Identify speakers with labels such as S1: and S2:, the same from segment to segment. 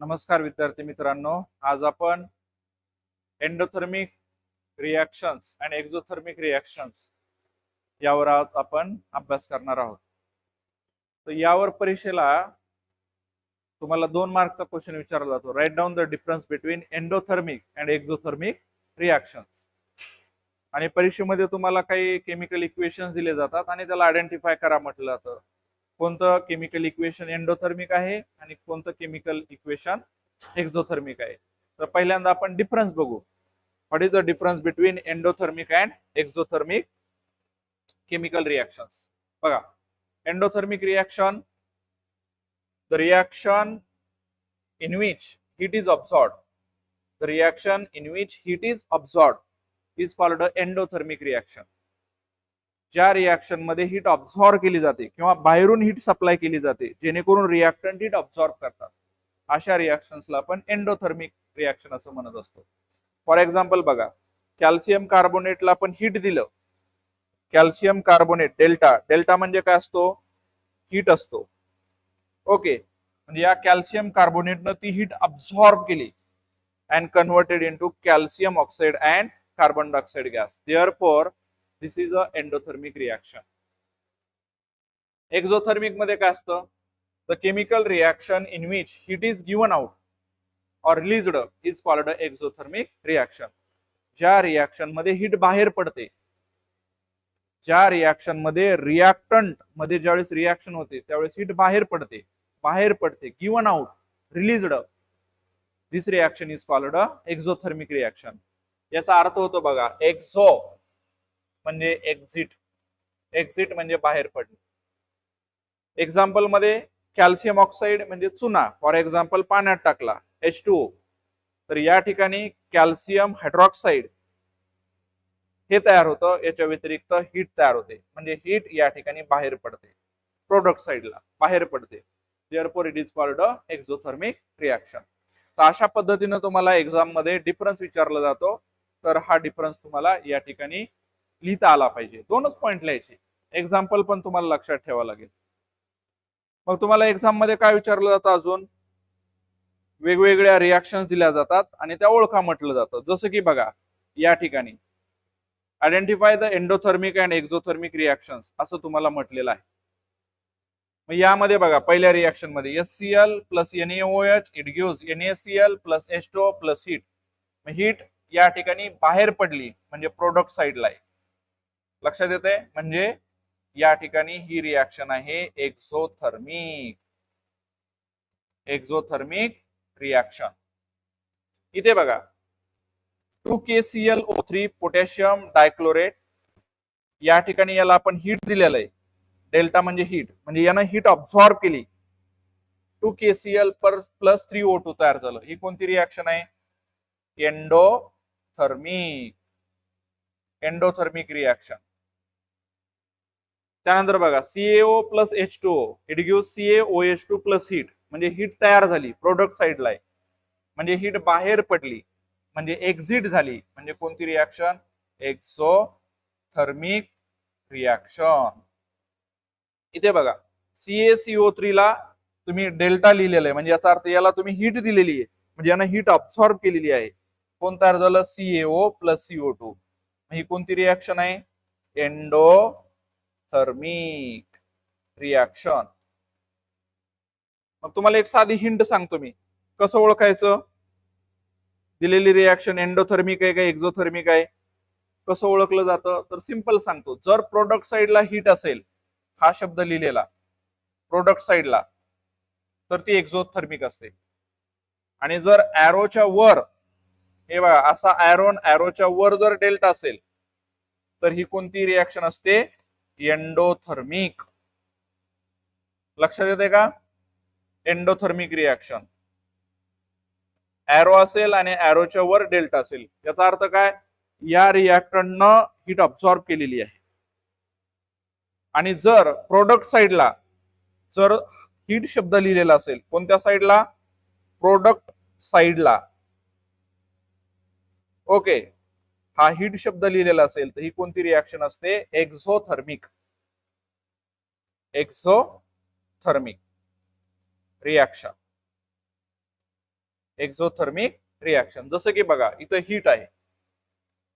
S1: नमस्कार विद्यार्थी मित्रांनो, आज आपण एंडोथर्मिक रिएक्शन्स आणि एक्झोथर्मिक रिएक्शन्स यावर आज आपण अभ्यास करणार आहोत. तर यावर परीक्षेला तुम्हाला 2 मार्कचा क्वेश्चन विचारला जातो. Write down the difference between endothermic and exothermic reactions. आणि परीक्षेमध्ये तुम्हाला काही केमिकल इक्वेशन्स दिले जातात आणि त्याला आयडेंटिफाय करा म्हटलं जातं. कोणतं केमिकल इक्वेशन एंडोथर्मिक आहे आणि कोणतं केमिकल इक्वेशन एक्झोथर्मिक आहे. तर पहिल्यांदा आपण डिफरन्स बघू. What is the difference between endothermic and exothermic chemical reactions. बघा, endothermic reaction, the reaction in which heat is absorbed, the reaction in which heat is absorbed is called a endothermic reaction. ज्या reaction मध्ये heat ऑब्झॉर्ब केली जाते किंवा बाहेरून heat supply केली जाते जेणेकरून रिएक्टंट हीट ऑब्झॉर्ब करतात, अशा रिएक्शन्सला आपण एंडोथर्मिक रिएक्शन असं म्हणत असतो. फॉर एक्झाम्पल बघा, कॅल्शियम कार्बोनेटला आपण हीट दिलं. कॅल्शियम कार्बोनेट डेल्टा, डेल्टा म्हणजे काय असतो? हीट असतो. ओके, म्हणजे या कॅल्शियम कार्बोनेटनं ती हीट अब्सॉर्ब केली and converted into calcium oxide and carbon dioxide gas. Therefore this is a endothermic reaction. Exothermic मध्ये काय असतं? The chemical reaction in which heat is given out or released is called exothermic reaction. ज्या reaction मध्ये heat बाहेर पडते, ज्या reaction मध्ये reactant मध्ये ज्यावेळेस रिएक्शन होते त्यावेळेस हीट बाहेर पडते, given out, released, this reaction is called exothermic reaction. याचा अर्थ होतो बघा, एक्झो म्हणजे एक्झिट, एक्झिट म्हणजे बाहेर पडणे. एक्झाम्पल मध्ये कॅल्शियम ऑक्साइड म्हणजे चुना, फॉर एक्झाम्पल पाण्यात टाकला H2O, तर या ठिकाणी कॅल्शियम हायड्रॉक्साइड हे तयार होतं. याच्या व्यतिरिक्त हीट तयार होते, म्हणजे हीट या ठिकाणी बाहेर पडते, प्रोडक्ट साइडला बाहेर पडते. Therefore it is called exothermic reaction. तर अशा पद्धतीने तुम्हाला एक्झाम मध्ये डिफरन्स विचारला जातो. तर हा डिफरन्स तुम्हाला या ठिकाणी लिहिता आला पाहिजे. 2च पॉइंट लिहायचे. एक्झाम्पल पण तुम्हाला लक्षात ठेवावं लागेल. मग तुम्हाला एक्झाम मध्ये काय विचारलं जातं? अजून वेगवेगळ्या रिएक्शन्स दिल्या जातात आणि त्या ओळखा म्हटलं जातं. जसं की बघा, या ठिकाणी identify the endothermic and exothermic reactions असं तुम्हाला म्हटलेलं आहे. मग यामध्ये बघा, पहिल्या रिएक्शन मध्ये HCl plus NaOH it gives NaCl plus H2O plus heat. Heat या ठिकाणी बाहेर पडली म्हणजे प्रोडक्ट साइडला आहे. लक्षात येते? म्हणजे या ठिकाणी ही रिएक्शन आहे एक्झोथर्मिक, एक्झोथर्मिक रिएक्शन. इथे बघा, 2KClO3 पोटॅशियम डायक्लोरेट, या ठिकाणी याला आपण हीट दिलेलं आहे. डेल्टा म्हणजे हीट, म्हणजे यानं हीट ऑब्झॉर्ब केली. 2KCl प्लस 3O2 तयार झालं. ही कोणती रिएक्शन आहे? Endothermic, endothermic reaction. त्यानंतर बघा, CaO plus H2O it gives CaOH2 plus heat, म्हणजे हीट तयार झाली, प्रोडक्ट साइडला आहे, म्हणजे हीट बाहेर पडली, म्हणजे एक्झिट झाली. म्हणजे कोणती रिएक्शन? Exothermic reaction. इथे बघा, CaCO3 ला तुम्ही डेल्टा लिहिलेलं आहे, म्हणजे याचा अर्थ याला तुम्ही हीट दिलेली आहे, म्हणजे यानं हीट अब्सॉर्ब केलेली आहे. कोण तयार झालं? CaO plus CO2. ही कोणती रिएक्शन आहे? Endothermic reaction. मग तुम्हाला एक साधी हिंट सांगतो मी, कसं ओळखायचं दिलेली रिएक्शन एंडोथर्मिक आहे का एक्झोथर्मिक आहे? कसं ओळखलं जातं? तर सिंपल सांगतो. जर प्रोडक्ट साइडला हीट असेल, हा शब्द लिहिलेला प्रोडक्ट साइडला, तर ती एक्झोथर्मिक असते. आणि जर ॲरोच्या वर, हे बघा असा ॲरोच्या वर जर डेल्टा असेल, तर ही कोणती रिएक्शन असते? एंडोथर्मिक. लक्षात येते का? Endothermic reaction. ॲरो असेल आणि ॲरोच्या वर डेल्टा असेल, याचा अर्थ काय? या रिएक्टंटनं हीट ऑब्झॉर्ब केलेली आहे. आणि जर प्रोडक्ट साइडला जर हीट शब्द लिहिलेला असेल, कोणत्या साइडला? प्रोडक्ट साइडला. ओके, हा हीट शब्द लिहिलेला असेल तर ही कोणती रिएक्शन असते? Exothermic, exothermic reaction. Exothermic reaction. जसं की बघा इथं हीट आहे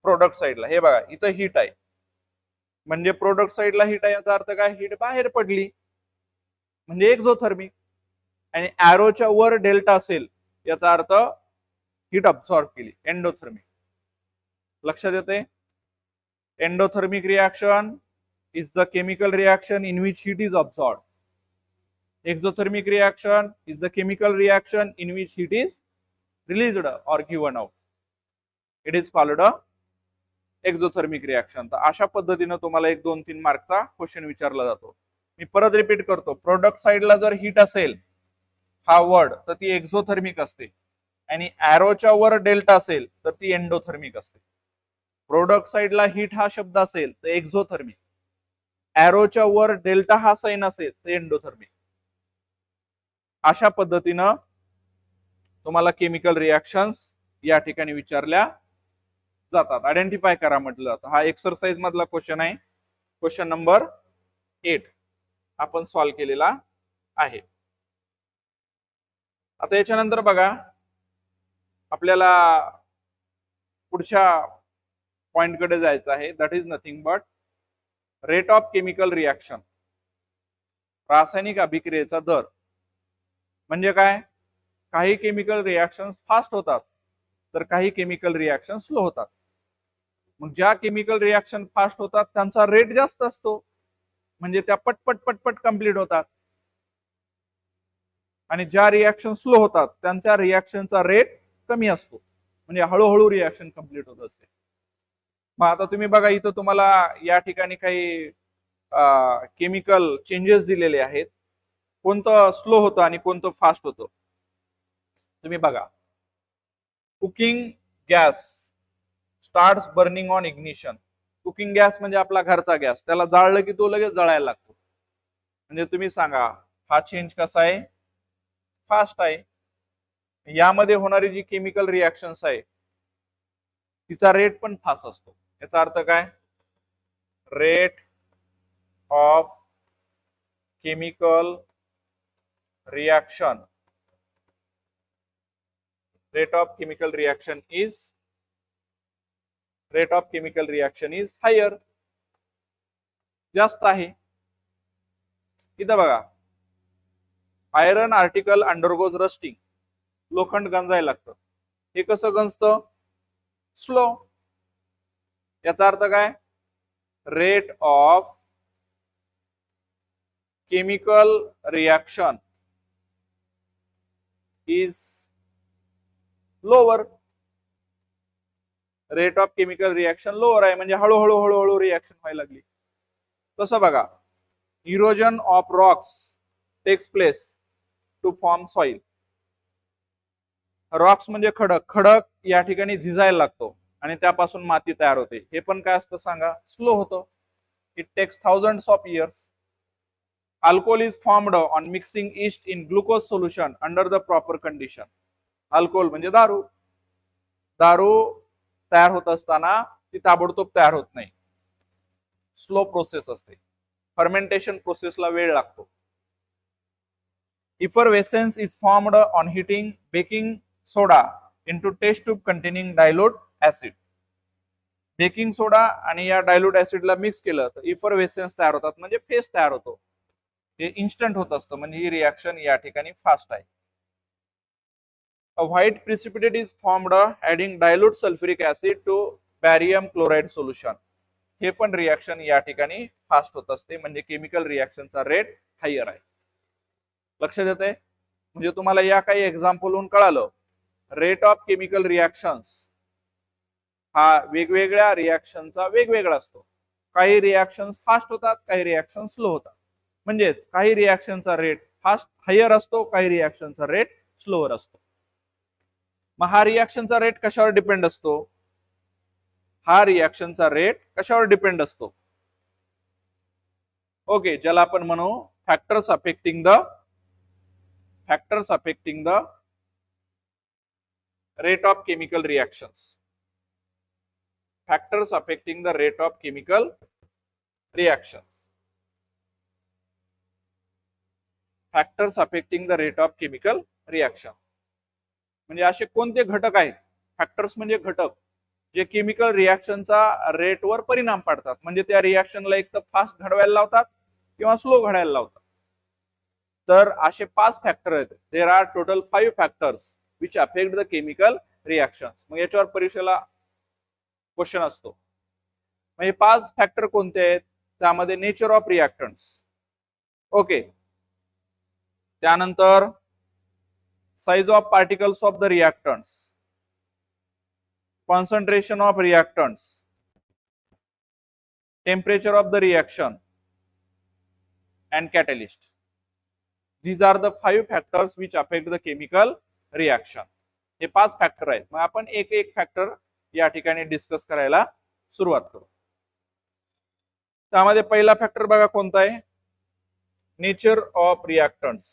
S1: प्रोडक्ट साइडला, हे बघा इथं हीट आहे, म्हणजे प्रोडक्ट साइडला हीट आहे याचा अर्थ काय, हीट बाहेर पडली म्हणजे एक्झोथर्मिक. आणि ॲरोच्या वर डेल्टा असेल याचा अर्थ हीट अब्सॉर्ब केली, एंडोथर्मिक. लक्षात येते? Endothermic reaction is the chemical reaction in which heat is absorbed. Exothermic reaction is the chemical reaction in which heat is released or given out. It is called a exothermic reaction. तर अशा पद्धतीने तुम्हाला 1-2-3 मार्कचा question विचारला जातो. मी परत repeat करतो, product साइडला जर हीट असेल हा वर्ड तर ती एक्झोथर्मिक असते, आणि ॲरोच्या वर डेल्टा असेल तर ती एंडोथर्मिक असते. प्रोडक्ट साइडला हीट हा शब्द असेल तर एक्झोथर्मिक, ॲरोच्या वर डेल्टा हा साइन असेल तर एंडोथर्मिक. अशा पद्धतीनं तुम्हाला केमिकल रिॲक्शन्स या ठिकाणी विचारल्या जातात. आयडेंटिफाय करा म्हटलं जातं. हा एक्सरसाइज मधला क्वेश्चन आहे, क्वेश्चन नंबर 8 आपण सॉल्व्ह केलेला आहे. आता याच्यानंतर बघा आपल्याला पुढच्या पॉइंट कडे जायचं आहे. That is nothing but rate of chemical reaction. रासायनिक अभिक्रियेचा दर म्हणजे काय, काही केमिकल रिॲक्शन फास्ट होतात तर काही केमिकल रिॲक्शन स्लो होतात. मग ज्या केमिकल रिॲक्शन फास्ट होतात त्यांचा रेट जास्त असतो, म्हणजे त्या पटपट पटपट कंप्लीट होतात, आणि ज्या रिॲक्शन स्लो होतात त्यांच्या रिॲक्शनचा रेट कमी असतो, म्हणजे हळूहळू रिॲक्शन कंप्लीट होत असते. मग आता तुम्ही बघा इथं तुम्हाला या ठिकाणी काही केमिकल चेंजेस दिलेले आहेत, कोणतं स्लो होतं आणि कोणतं फास्ट होतं. तुम्ही बघा, cooking gas starts burning on ignition. Cooking gas म्हणजे आपला घरचा गॅस, त्याला जाळलं की तो लगेच जळायला लागतो. म्हणजे तुम्ही सांगा हा चेंज कसा आहे, फास्ट आहे. यामध्ये होणारी जी केमिकल रिॲक्शन्स आहे तिचा रेट पण फास्ट असतो. याचा अर्थ काय, rate of chemical reaction, rate of chemical reaction is higher, जास्त आहे. इथं बघा आयरन आर्टिकल अंडरगोज रस्टिंग, लोखंड गंजायला लागतं. हे कसं गंजतं, स्लो. याचा अर्थ काय, rate of chemical reaction is lower. Rate of chemical reaction lower आहे म्हणजे हळूहळू हळूहळू रिॲक्शन व्हायला लागली. तसं बघा, erosion of rocks takes place to form soil. Rocks म्हणजे खडक, खडक या ठिकाणी झिजायला लागतो आणि त्यापासून माती तयार होते. हे पण काय असतं सांगा, स्लो होतं. It takes thousands of years. Alcohol is formed on mixing yeast in glucose solution under the proper condition. Alcohol म्हणजे दारू. दारू तयार होत असताना ती ताबडतोब तयार होत नाही, स्लो प्रोसेस असते. फर्मेंटेशन प्रोसेसला वेळ लागतो. Effervescence is formed on heating baking soda into test tube containing dilute acid. Baking soda आणि या डायल्यूट ऍसिडला मिक्स केलं तर इफरवेसेन्स तयार होतात, म्हणजे फेस तयार होतो. हे इन्स्टंट होत असतं, म्हणजे ही रिॲक्शन या ठिकाणी फास्ट आहे. A white precipitate is formed adding dilute sulfuric acid to barium chloride solution. हे पण रिॲक्शन या ठिकाणी फास्ट होत असते, म्हणजे केमिकल रिॲक्शनचा रेट हायर आहे. लक्षात येते? म्हणजे तुम्हाला या काही एक्झाम्पलवरून कळालं, रेट ऑफ केमिकल रिॲक्शन्स हा वेगवेगळ्या रिॲक्शनचा वेगवेगळा असतो. काही रिॲक्शन फास्ट होतात, काही रिॲक्शन स्लो होतात. म्हणजेच काही रिॲक्शनचा रेट फास्ट हायर असतो, काही रिॲक्शनचा रेट स्लोअर असतो. मग हा रिॲक्शनचा रेट कशावर डिपेंड असतो, हा रिॲक्शनचा रेट कशावर डिपेंड असतो, ओके, ज्याला आपण म्हणू factors affecting the rate of chemical reactions. Factors affecting the rate of chemical reactions. Factors affecting the rate of chemical reaction. म्हणजे असे कोणते घटक आहेत, फॅक्टर्स म्हणजे घटक जे केमिकल रिॲक्शनचा रेटवर परिणाम पाडतात, म्हणजे त्या रिॲक्शनला एक तर फास्ट घडवायला लावतात किंवा स्लो घडायला लावतात. तर असे 5 फॅक्टर आहेत. There are total 5 factors which affect the chemical reaction. मग याच्यावर परीक्षेला क्वेश्चन असतो. म्हणजे 5 फॅक्टर कोणते आहेत, त्यामध्ये नेचर ऑफ रिॲक्टंट्स, ओके, त्यानंतर size of particles of the reactants, concentration of reactants, temperature of the reaction and catalyst. These are the 5 factors which affect the chemical reaction. हे 5 फॅक्टर आहेत. मग आपण एक एक फॅक्टर या ठिकाणी डिस्कस करायला सुरुवात करू. त्यामध्ये पहिला फॅक्टर बघा कोणता आहे, नेचर ऑफ रिॲक्टंट्स.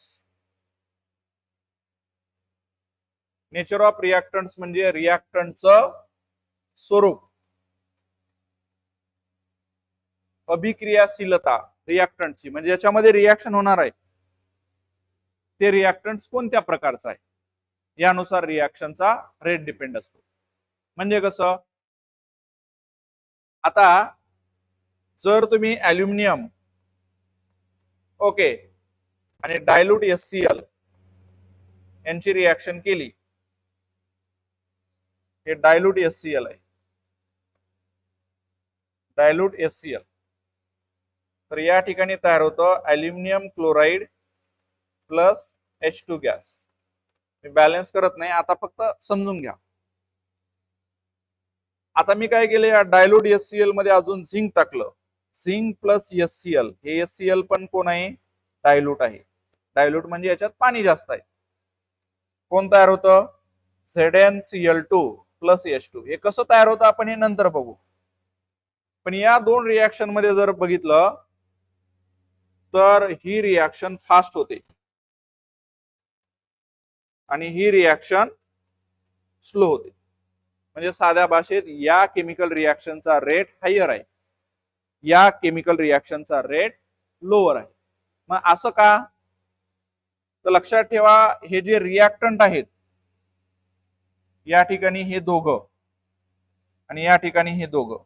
S1: नेचर ऑफ रिॲक्टंट्स म्हणजे रिॲक्टंटचं स्वरूप, अभिक्रियाशीलता रिॲक्टंटची, म्हणजे याच्यामध्ये रिॲक्शन होणार आहे ते रिॲक्टंट कोणत्या प्रकारचा आहे यानुसार रिॲक्शनचा रेट डिपेंड असतो. म्हणजे कसं, आता जर तुम्ही ॲल्युमिनियम ओके आणि डायल्यूट HCl यांची रिॲक्शन केली, हे डायल्यूट HCl आहे, डायल्यूट HCl, तर या ठिकाणी तयार होतं aluminium chloride plus H2 gas. मी बॅलन्स करत नाही, आता फक्त समजून घ्या. आता मी काय केलं, या डायल्यूट HCl मध्ये अजून झिंक टाकलं, झिंक प्लस HCl. हे HCl पण कोण आहे, डायल्यूट आहे. डायल्यूट म्हणजे याच्यात पाणी जास्त आहे. कोण तयार होतं, ZnCl2 प्लस H2. हे कसं तयार होतं आपण हे नंतर बघू. पण या दोन रिॲक्शन मध्ये जर बघितलं तर ही रिॲक्शन फास्ट होते आणि ही रिॲक्शन स्लो होते. म्हणजे साध्या भाषेत या केमिकल रिॲक्शनचा रेट हायर आहे, या केमिकल रिॲक्शनचा रेट लोअर आहे. मग असं का, तर लक्षात ठेवा, हे जे रिॲक्टंट आहेत या ठिकाणी हे दोघं आणि या ठिकाणी हे दोघं,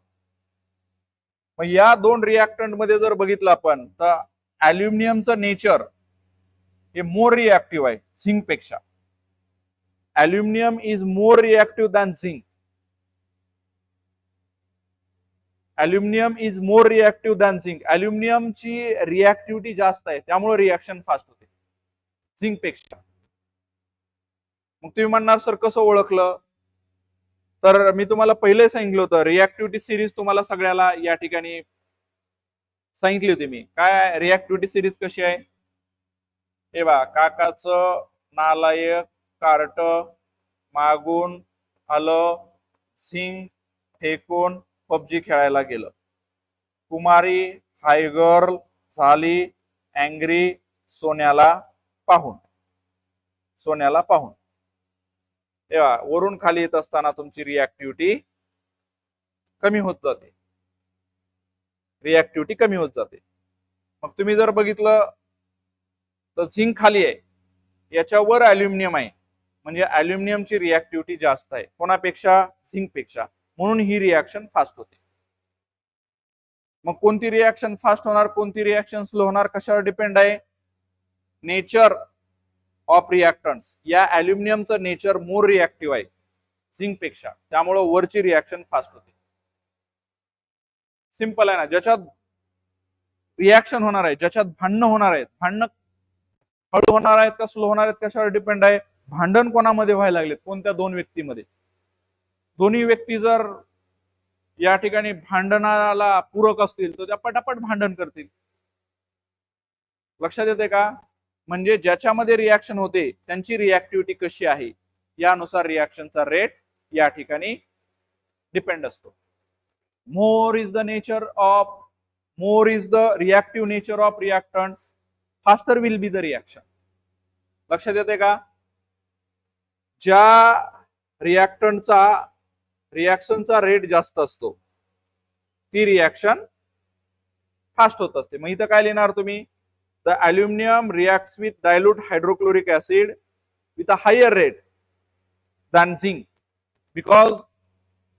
S1: मग या दोन रिॲक्टंट मध्ये जर बघितलं आपण तर ॲल्युमिनियमचं नेचर हे मोर रिॲक्टिव्ह आहे झिंक पेक्षा. Aluminium is more reactive than zinc. Aluminium is more reactive than zinc. ॲल्युमिनियमची रिॲक्टिव्हिटी जास्त आहे, त्यामुळे रिॲक्शन फास्ट होते झिंक पेक्षा. मग तुम्ही म्हणणार सर कसं ओळखलं, तर मी तुम्हाला पहिले सांगितलं होतं, रिॲक्टिव्हिटी सिरीज तुम्हाला सगळ्याला या ठिकाणी सांगितली होती मी. काय रिॲक्टिव्हिटी सिरीज कशी आहे, हे बा, काकाचं नालायक कार्ट मागून आलं, झिंक फेकून पबजी खेळायला गेलं, कुमारी हाय गर्ल झाली अँग्री सोन्याला पाहून. सोन्याला पाहून तेव्हा वरून खाली येत असताना तुमची रिॲक्टिव्हिटी कमी होत जाते, रिॲक्टिव्हिटी कमी होत जाते. मग तुम्ही जर बघितलं तर झिंक खाली आहे, याच्यावर ॲल्युमिनियम आहे, म्हणजे ॲल्युमिनियमची रिॲक्टिव्हिटी जास्त आहे कोणापेक्षा, झिंक पेक्षा, म्हणून ही रिॲक्शन फास्ट होते. मग कोणती रिॲक्शन फास्ट होणार, कोणती रिॲक्शन स्लो होणार, कशावर डिपेंड आहे, नेचर ऑफ रिॲक्टंट्स. या ॲल्युमिनियमचं नेचर मोर रिॲक्टिव्ह आहे झिंक पेक्षा, त्यामुळे वरची रिॲक्शन फास्ट होते. सिंपल आहे ना. ज्याच्यात रिॲक्शन होणार आहे, ज्याच्यात भांडणं होणार आहेत, भांडणं हळू होणार आहेत का स्लो होणार आहेत कशावर डिपेंड आहे, भांडण कोणामध्ये व्हायला लागलेत, कोणत्या दोन व्यक्तीमध्ये. दोन्ही व्यक्ती जर या ठिकाणी भांडणाला पूरक असतील तर त्या पटापट भांडण करतील. लक्षात येते का, म्हणजे ज्याच्यामध्ये रिॲक्शन होते त्यांची रिॲक्टिव्हिटी कशी आहे यानुसार रिॲक्शनचा रेट या ठिकाणी डिपेंड असतो. More is the nature of, more is the reactive nature of reactants, faster will be the reaction. लक्षात येते का, ज्या रिॲक्शनचा रेट जास्त असतो ती रिॲक्शन फास्ट होत असते. मग इथं काय लिहिणार तुम्ही, the aluminium reacts with dilute hydrochloric acid with a higher rate than zinc because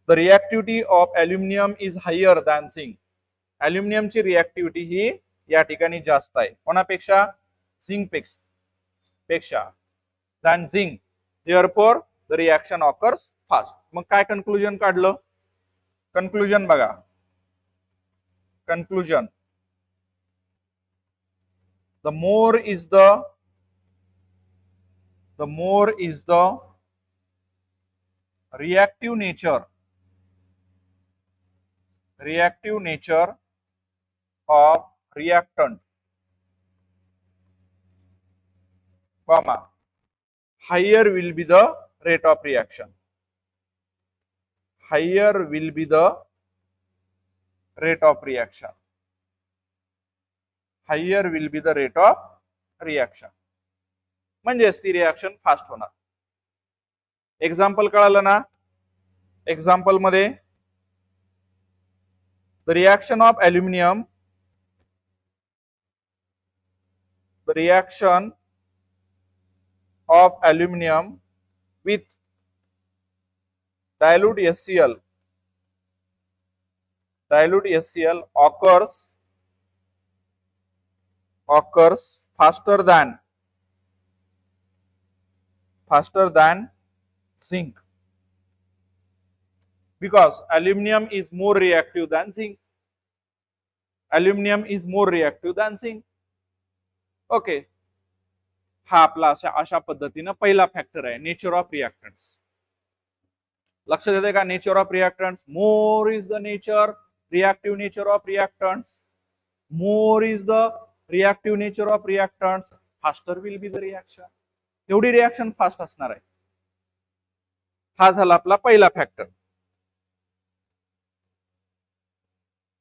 S1: the reactivity of aluminum is higher than zinc. Aluminum ची रिएक्टिव्हिटी ही या ठिकाणी जास्त आहे कोणापेक्षा झिंक पेक्षा than zinc. Therefore the reaction occurs fast. मग काय conclusion काढलं? Conclusion बघा. Conclusion: the more is the reactive nature of reactant, comma, higher will be the rate of reaction. Higher will be the rate of reaction. Higher will be the rate of reaction. म्हणजेच ती reaction fast होणार. Example कळालं ना? Example मध्ये the reaction of aluminum with dilute HCl occurs faster than zinc because aluminum is more reactive than zinc. Okay, हा आपला अशा पद्धतीनं पहिला फॅक्टर आहे नेचर ऑफ रिएक्टंट्स. लक्षात येते का? Nature of reactants, more is the reactive nature of reactants, more is the reactive nature of reactants, faster will be the reaction. तेवढी रिएक्शन फास्ट असणार आहे. हा झाला आपला पहिला फॅक्टर.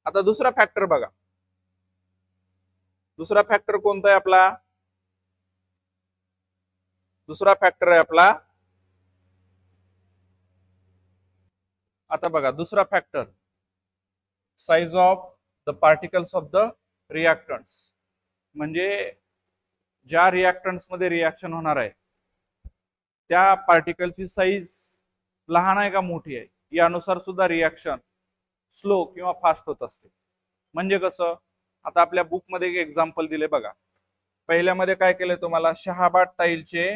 S1: आता दुसरा फॅक्टर बघा. दुसरा फॅक्टर कोणता आहे आपला? दुसरा फॅक्टर आहे आपला, आता बघा दुसरा factor, size of the particles of the reactants. म्हणजे ज्या रिएक्टंट्स मध्ये रिएक्शन होणार आहे त्या पार्टिकलची साईज लहान आहे का मोठी आहे यानुसार सुद्धा रिएक्शन स्लो किंवा फास्ट होत असते. म्हणजे कसं? आता आपल्या बुक मध्ये एक एक्झाम्पल दिले बघा. पहिल्यामध्ये काय केलंय तुम्हाला? शहाबाद टाईलचे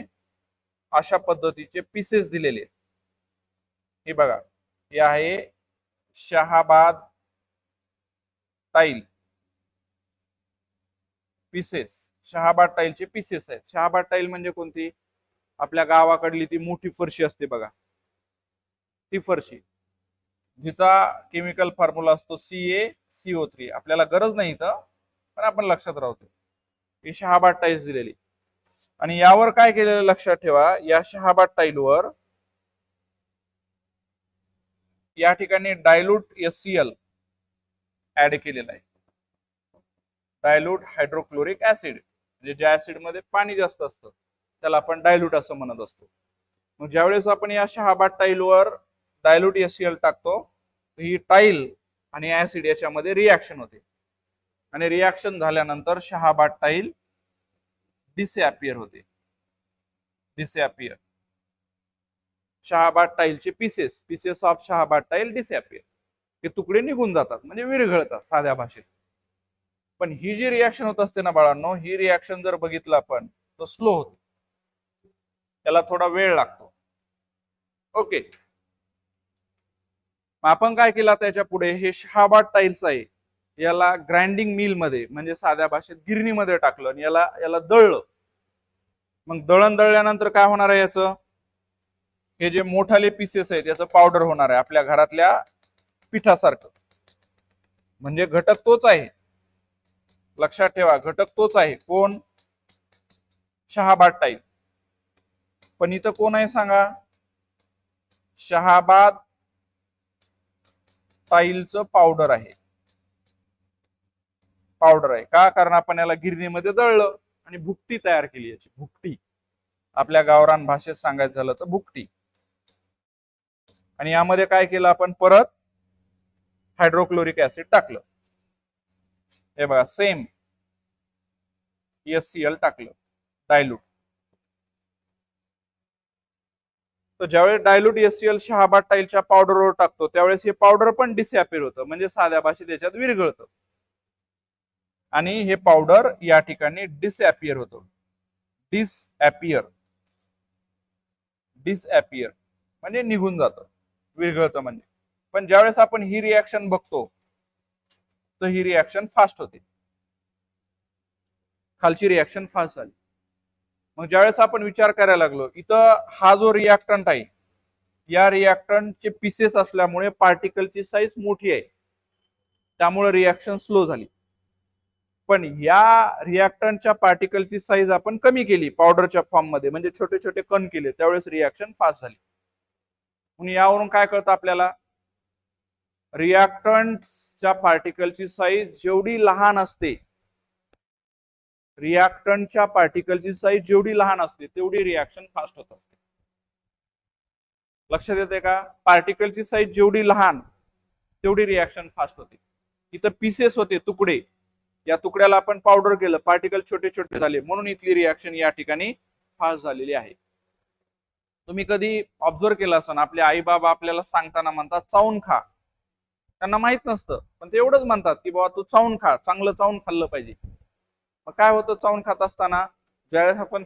S1: अशा पद्धतीचे पीसेस दिलेले. हे बघा, हे आहे शहाबाद टाईल पीसेस. शहाबाद टाईलचे पीसेस आहेत. शहाबाद टाईल म्हणजे कोणती? आपल्या गावाकडली ती मोठी फरशी असते बघा, ती फरशी जिचा केमिकल फॉर्म्युला असतो CaCO3. आपल्याला गरज नाही इथं, पण आपण लक्षात राहतो. ही शहाबाद टाईल्स दिलेली. आणि यावर काय केलेलं लक्षात ठेवा, या शहाबाद टाईलवर या ठिकाणी डायल्यूट HCl ऍड केलेला आहे. डायल्यूट हायड्रोक्लोरिक ऍसिड, म्हणजे ज्या ऍसिड मध्ये पाणी जास्त असतं त्याला आपण डायल्यूट असं म्हणत असतो. मग ज्यावेळेस आपण या शहाबाद टाईलवर डायल्यूट HCl टाकतो, ही टाईल आणि ऍसिड याच्यामध्ये रिएक्शन होते आणि रिएक्शन झाल्यानंतर शहाबाद टाईल डिसअपियर होते. शहाबाद टाईलचे pieces of Shahabad tile disappear, हे तुकडे निघून जातात म्हणजे विरघळतात साध्या भाषेत. पण ही जी रिएक्शन होत असते ना बाळांनो, ही रिएक्शन जर बघितलं आपण तर स्लो होते, त्याला थोडा वेळ लागतो. ओके, आपण काय केलं त्याच्या पुढे? हे शहाबाद टाईल्स आहे, याला ग्राइंडिंग मिल मध्ये म्हणजे साध्या भाषेत गिरणीमध्ये टाकलं आणि याला दळलं. मग दळण दळल्यानंतर काय होणार आहे? याचं हे जे मोठाले पीसेस आहेत याचं पावडर होणार आहे आपल्या घरातल्या पिठासारखं. म्हणजे घटक तोच आहे, लक्षात ठेवा, घटक तोच आहे. कोण? शहाबाद टाईल. पण इथं कोण आहे सांगा? शहाबाद टाईलचं पावडर आहे. का? कारण आपण याला गिरणीमध्ये दळलं आणि भुकटी तयार केली. याची भुकटी, आपल्या गावरान भाषेत सांगायचं झालं तर भुकटी. आणि यामध्ये काय केलं आपण? परत हायड्रोक्लोरिक ऍसिड टाकलं. हे बघा, सेम HCl टाकलं डायल्यूट. तर ज्यावेळेस डायल्यूट HCl शहाबा टाईलच्या पावडरवर टाकतो त्यावेळेस हे पावडर पण डिसअपिअर होतं, म्हणजे साध्या भाषेत त्याच्यात विरघळतं आणि हे पावडर या ठिकाणी डिसअपिअर होतं. डिसअपिअर डिसअपिअर म्हणजे निघून जातं, विरघळतं म्हणजे. पण ज्यावेळेस आपण ही रिॲक्शन बघतो तर ही रिॲक्शन फास्ट होते, खालची रिॲक्शन फास्ट झाली. मग ज्यावेळेस आपण विचार करायला लागलो, इथं हा जो रिॲक्टंट आहे या रिॲक्टंटचे पीसेस असल्यामुळे पार्टिकलची साईज मोठी आहे, त्यामुळे रिॲक्शन स्लो झाली. पण या रिॲक्टंटच्या पार्टिकलची साईज आपण कमी केली पावडरच्या फॉर्म मध्ये, म्हणजे छोटे छोटे कण केले, त्यावेळेस रिॲक्शन फास्ट झाली. म्हणून यावरून काय कळतं आपल्याला, रिॲक्टंटच्या पार्टिकलची साईज जेवढी लहान असते, रिॲक्टंटच्या पार्टिकलची साईज जेवढी लहान असते तेवढी रिॲक्शन फास्ट होत असते. लक्षात येते का? पार्टिकलची साईज जेवढी लहान तेवढी रिॲक्शन फास्ट होते. इथं पीसेस होते, तुकडे, या तुकड्याला आपण पावडर केलं, पार्टिकल छोटे छोटे झाले, म्हणून इथली रिॲक्शन या ठिकाणी फास्ट झालेली आहे. तुम्ही कधी ऑब्झर्व केलं असं, आपले आई बाबा आपल्याला सांगताना म्हणतात चावून खा. त्यांना माहित नसतं पण ते एवढंच म्हणतात की बाबा तू चावून खा, चांगलं चावून खाल्लं पाहिजे. मग काय होतं, चावून खात असताना ज्यावेळेस आपण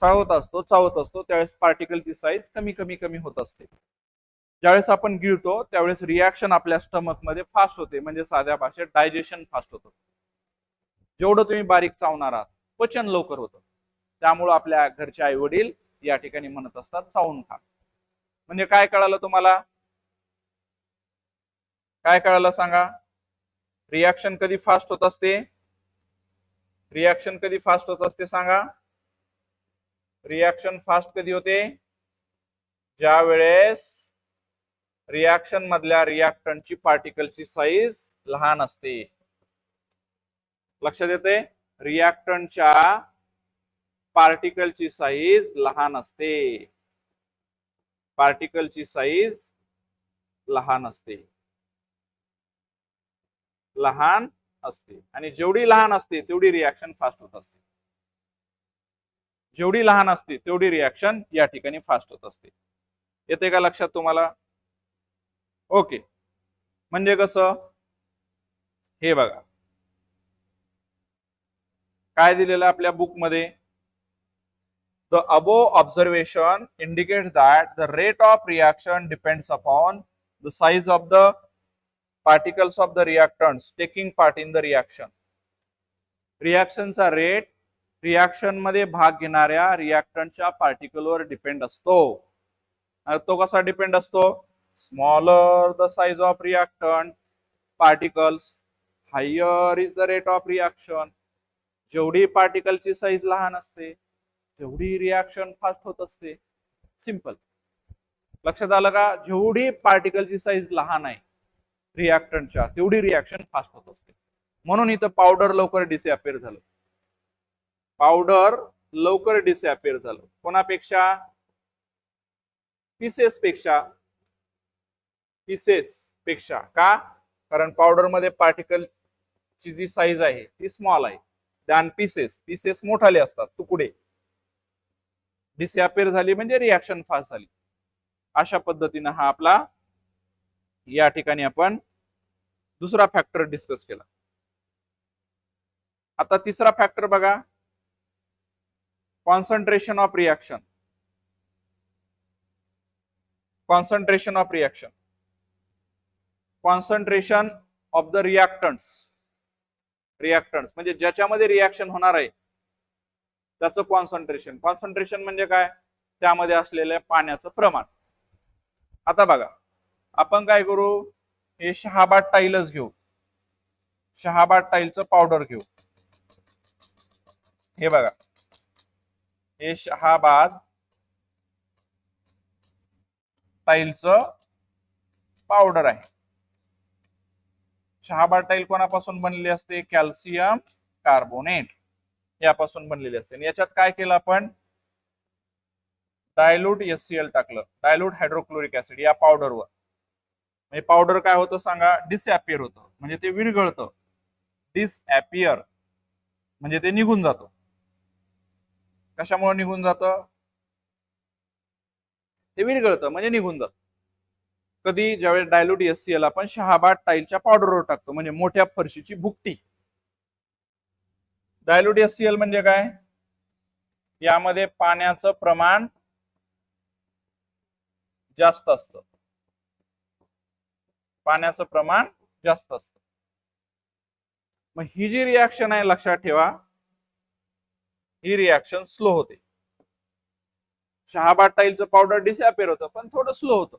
S1: चावत असतो त्यावेळेस पार्टिकलची साईज कमी कमी कमी होत असते. ज्यावेळेस आपण गिळतो त्यावेळेस रिॲक्शन आपल्या स्टमक मध्ये फास्ट होते, म्हणजे साध्या भाषेत डायजेशन फास्ट होतं. जेवढं तुम्ही बारीक चावणार आहात पचन लवकर होतं. त्यामुळे आपल्या घरचे आई वडील या ठिकाणी म्हणत असतात चावून खा. म्हणजे काय कळालं तुम्हाला? काय कळालं सांगा? रिॲक्शन कधी फास्ट होत असते? रिॲक्शन कधी फास्ट होत असते सांगा? रिॲक्शन फास्ट कधी होते? ज्या वेळेस रिॲक्शन मधल्या रिॲक्टंटची पार्टिकलची साईज लहान असते. लक्षात येते? रिॲक्टंटच्या पार्टिकलची साईज लहान असते, पार्टिकलची साईज लहान असते, लहान असते. आणि जेवढी लहान असते तेवढी रिॲक्शन फास्ट होत असते, जेवढी लहान असते तेवढी रिॲक्शन या ठिकाणी फास्ट होत असते. येते का लक्षात तुम्हाला? ओके. म्हणजे कसं, हे बघा काय दिलेलं आपल्या बुक मध्ये, the above observation indicates that the rate of reaction depends upon the size of the particles of the reactants taking part in the reaction. रिॲक्शनचा रेट रिॲक्शन मध्ये भाग घेणाऱ्या रिॲक्टंटच्या पार्टिकलवर डिपेंड असतो. तो कसा डिपेंड असतो? Smaller the size of reactant particles higher is the rate of reaction. जेवढी पार्टिकलची साईज लहान असते तेवढी रिॲक्शन फास्ट होत असते. सिंपल. लक्षात आलं का? जेवढी पार्टिकलची साईज लहान आहे रिॲक्टंटच्या तेवढी रिॲक्शन फास्ट होत असते. म्हणून इथं पावडर लवकर डिसअपिअर झालं, पावडर लवकर डिसअपिअर झालं. कोणापेक्षा? पीसेस पेक्षा. पीसेस पेक्षा. का? कारण पावडर मध्ये पार्टिकल ची जी साईज आहे ती स्मॉल आहे दॅन पीसेस. पीसेस मोठाले असतात, तुकडे. डिसअपिअर झाली म्हणजे रिॲक्शन फास्ट झाली. अशा पद्धतीने हा आपला या ठिकाणी आपण दुसरा फॅक्टर डिस्कस केला. आता तिसरा फॅक्टर बघा, concentration of reaction. Concentration of reaction, concentration of the reactants. Reactants म्हणजे ज्याच्यामध्ये रिॲक्शन होणार आहे त्याचं कॉन्सन्ट्रेशन. कॉन्सन्ट्रेशन म्हणजे काय? त्यामध्ये असलेल्या पाण्याचं प्रमाण. आता बघा आपण काय करू, हे शहाबा टाईलच घेऊ, शहाबा टाईलचं पावडर घेऊ. हे बघा हे शहाबाद टाईलचं पावडर आहे. शहाबा टाईल कोणापासून बनलेली असते? कॅल्शियम कार्बोनेट यापासून बनलेली असते. आणि याच्यात काय केलं आपण? डायल्यूट HCl टाकलं, डायल्यूट हायड्रोक्लोरिक ऍसिड या पावडरवर. म्हणजे पावडर काय होतं सांगा? डिसअपिअर होतं, म्हणजे ते विरघळतं. डिसअपिअर म्हणजे ते निघून जातं. कशामुळे निघून जातं? ते विरघळतं म्हणजे निघून जातं. कधी ज्यावेळेस डायल्यूट HCl आपण शहाबाट टाईलच्या पावडरवर टाकतो म्हणजे मोठ्या फरशीची भुकटी. डायल्यूट HCl म्हणजे काय? यामध्ये पाण्याचं प्रमाण जास्त असतं. पाण्याचं प्रमाण जास्त असतं. मग ही जी रिॲक्शन आहे लक्षात ठेवा, ही रिॲक्शन स्लो होते. शहाबाट टाईलचं पावडर डिसअपिअर होतं पण थोडं स्लो होतं.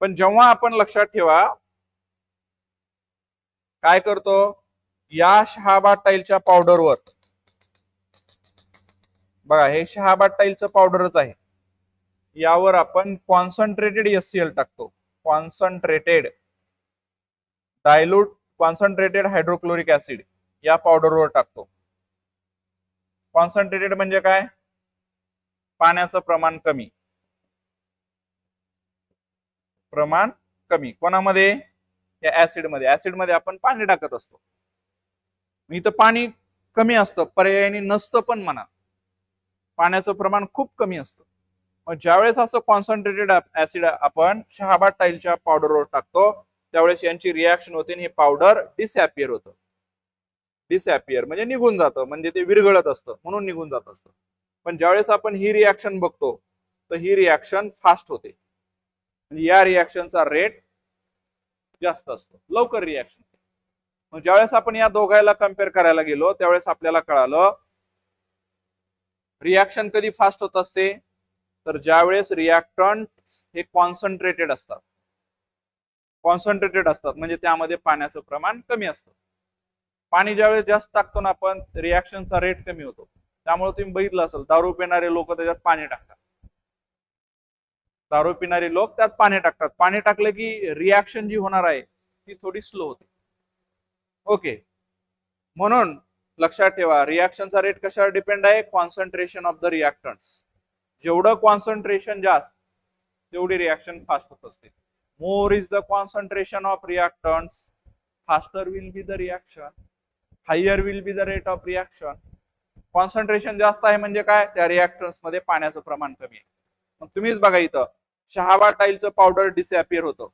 S1: पण जेव्हा आपण लक्षात ठेवा काय करतो, या शहाबाट टाईलच्या पावडरवर बघा, हे शहाबाट टाईलचं पावडरच आहे, यावर आपण कॉन्सन्ट्रेटेड HCl टाकतो. Concentrated dilute concentrated hydrochloric acid या पावडरवर टाकतो. कॉन्सन्ट्रेटेड म्हणजे काय? पाण्याचं प्रमाण कमी. प्रमाण कमी कोणामध्ये? या ऍसिड मध्ये. ऍसिड मध्ये आपण पाणी टाकत असतो, इथं पाणी कमी असतं, पर्यायाने नसतं पण म्हणा, पाण्याचं प्रमाण खूप कमी असतं. मग ज्यावेळेस असं कॉन्सन्ट्रेटेड ऍसिड आपण शहाबाट टाईलच्या पावडरवर टाकतो त्यावेळेस यांची रिॲक्शन होते आणि हे पावडर डिसअपिअर होतं. डिसअपिअर म्हणजे निघून जातं, म्हणजे ते विरघळत असतं म्हणून निघून जात असतं. पण ज्यावेळेस आपण ही रिॲक्शन बघतो तर ही रिॲक्शन फास्ट होते, म्हणजे या रिॲक्शनचा रेट जास्त असतो, लवकर रिॲक्शन. मग ज्यावेळेस आपण या दोघांना कम्पेअर करायला गेलो त्यावेळेस आपल्याला कळालं रिॲक्शन कधी फास्ट होत असते, तर ज्यावेळेस रिॲक्टंट हे कॉन्सन्ट्रेटेड असतात. कॉन्सन्ट्रेटेड असतात म्हणजे त्यामध्ये पाण्याचं प्रमाण कमी असतं. पाणी ज्यावेळेस जास्त टाकतो ना आपण, रिॲक्शनचा रेट कमी होतो. त्यामुळे तुम्ही बघितलं असेल दारू पिणारे लोक त्याच्यात पाणी टाकतात. दारू पिणारे लोक त्यात पाणी टाकतात. पाणी टाकलं की रिॲक्शन जी होणार आहे ती थोडी स्लो होते. ओके, म्हणून लक्षात ठेवा रिॲक्शनचा रेट कशावर डिपेंड आहे? Concentration of the reactants. जेवढं कॉन्सन्ट्रेशन जास्त तेवढी रिॲक्शन फास्ट होत असते. More is the concentration of reactants, faster will be the reaction, higher will be the rate of reaction. Concentration जास्त आहे म्हणजे काय? त्या रिॲक्टन्स मध्ये पाण्याचं प्रमाण कमी आहे. मग तुम्हीच बघा इथं शहाबाट टाईलचं पावडर डिसअपिअर होतं,